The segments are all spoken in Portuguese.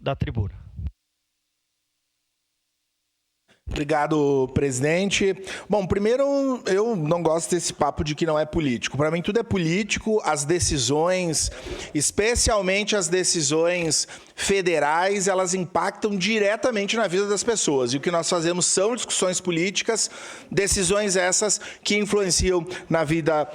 da tribuna. Obrigado, presidente. Bom, primeiro, eu não gosto desse papo de que não é político. Para mim, tudo é político. As decisões, especialmente as decisões federais, elas impactam diretamente na vida das pessoas. E o que nós fazemos são discussões políticas, decisões essas que influenciam na vida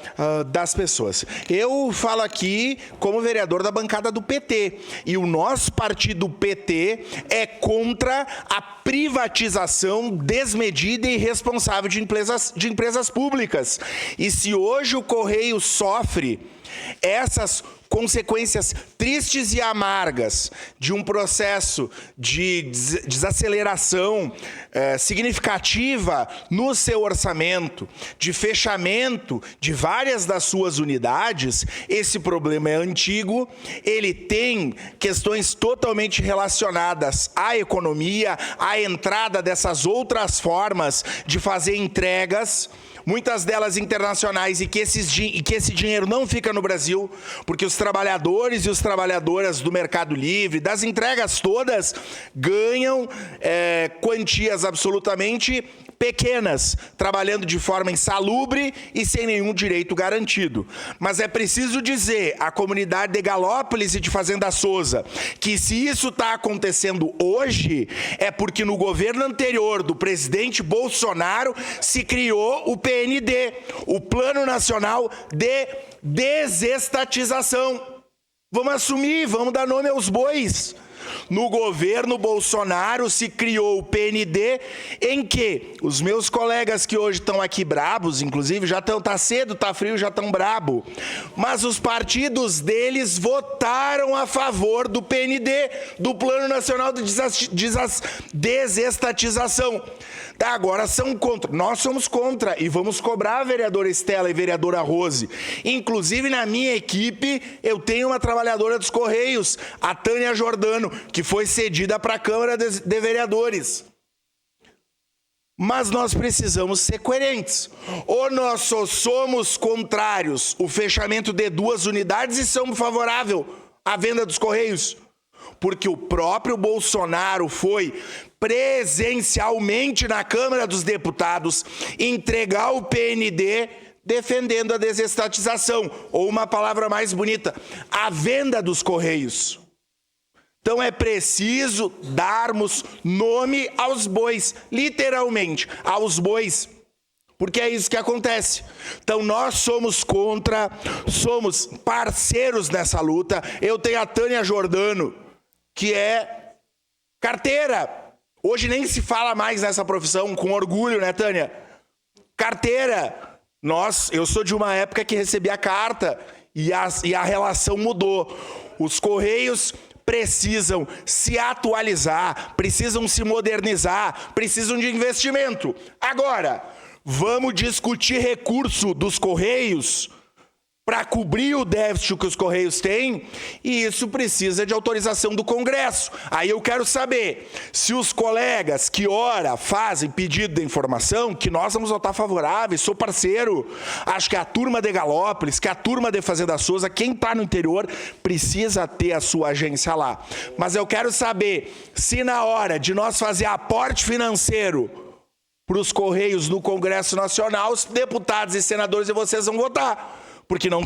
das pessoas. Eu falo aqui como vereador da bancada do PT. E o nosso partido PT é contra a privatização desmedida e irresponsável de empresas públicas. E se hoje o Correio sofre essas consequências tristes e amargas de um processo de desaceleração significativa no seu orçamento, de fechamento de várias das suas unidades, esse problema é antigo, ele tem questões totalmente relacionadas à economia, à entrada dessas outras formas de fazer entregas, muitas delas internacionais, e que esse dinheiro não fica no Brasil, porque os trabalhadores e as trabalhadoras do Mercado Livre, das entregas todas, ganham quantias absolutamente pequenas, trabalhando de forma insalubre e sem nenhum direito garantido. Mas é preciso dizer à comunidade de Galópolis e de Fazenda Souza que se isso está acontecendo hoje, é porque no governo anterior do presidente Bolsonaro se criou o PND, o Plano Nacional de Desestatização. Vamos assumir, vamos dar nome aos bois. No governo Bolsonaro se criou o PND, em que os meus colegas que hoje estão aqui brabos, inclusive, já estão, tá cedo, tá frio, já estão brabo, mas os partidos deles votaram a favor do PND, do Plano Nacional de Desestatização. Agora são contra. Nós somos contra e vamos cobrar a vereadora Estela e a vereadora Rose. Inclusive, na minha equipe, eu tenho uma trabalhadora dos Correios, a Tânia Jordano, que foi cedida para a Câmara de Vereadores. Mas nós precisamos ser coerentes. Ou nós só somos contrários ao fechamento de 2 unidades e somos favoráveis à venda dos Correios. Porque o próprio Bolsonaro foi presencialmente na Câmara dos Deputados entregar o PND defendendo a desestatização, ou uma palavra mais bonita, a venda dos Correios. Então é preciso darmos nome aos bois, literalmente, aos bois, porque é isso que acontece. Então nós somos contra, somos parceiros nessa luta. Eu tenho a Tânia Jordano, que é carteira. Hoje nem se fala mais nessa profissão, com orgulho, né, Tânia? Carteira. Eu sou de uma época que recebia carta e a relação mudou. Os Correios precisam se atualizar, precisam se modernizar, precisam de investimento. Agora, vamos discutir recurso dos Correios para cobrir o déficit que os Correios têm, e isso precisa de autorização do Congresso. Aí eu quero saber se os colegas que ora fazem pedido de informação, que nós vamos votar favoráveis, sou parceiro. Acho que a turma de Galópolis, que a turma de Fazenda Souza, quem está no interior, precisa ter a sua agência lá. Mas eu quero saber se na hora de nós fazer aporte financeiro para os Correios no Congresso Nacional, os deputados e senadores e vocês vão votar. Porque não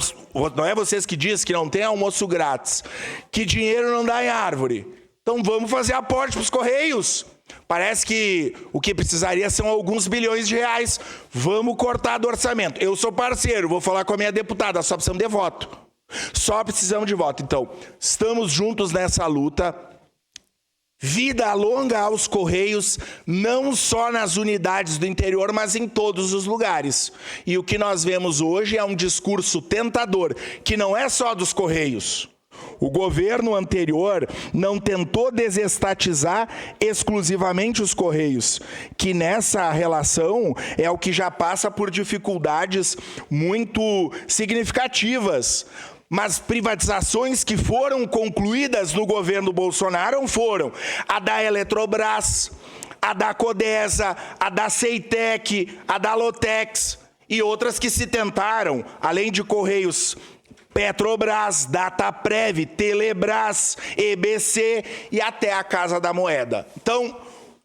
é vocês que dizem que não tem almoço grátis, que dinheiro não dá em árvore. Então vamos fazer aporte para os Correios. Parece que o que precisaria são alguns bilhões de reais. Vamos cortar do orçamento. Eu sou parceiro, vou falar com a minha deputada, só precisamos de voto. Só precisamos de voto. Então, estamos juntos nessa luta. Vida longa aos Correios, não só nas unidades do interior, mas em todos os lugares. E o que nós vemos hoje é um discurso tentador, que não é só dos Correios. O governo anterior não tentou desestatizar exclusivamente os Correios, que nessa relação é o que já passa por dificuldades muito significativas. Mas privatizações que foram concluídas no governo Bolsonaro foram a da Eletrobras, a da Codesa, a da Ceitec, a da Lotex e outras que se tentaram, além de Correios Petrobras, Dataprev, Telebrás, EBC e até a Casa da Moeda. Então,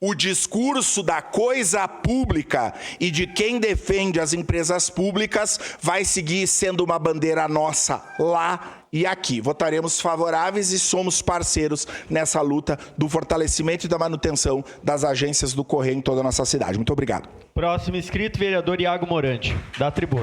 o discurso da coisa pública e de quem defende as empresas públicas vai seguir sendo uma bandeira nossa lá e aqui. Votaremos favoráveis e somos parceiros nessa luta do fortalecimento e da manutenção das agências do Correio em toda a nossa cidade. Muito obrigado. Próximo inscrito, vereador Iago Morandi, da tribuna.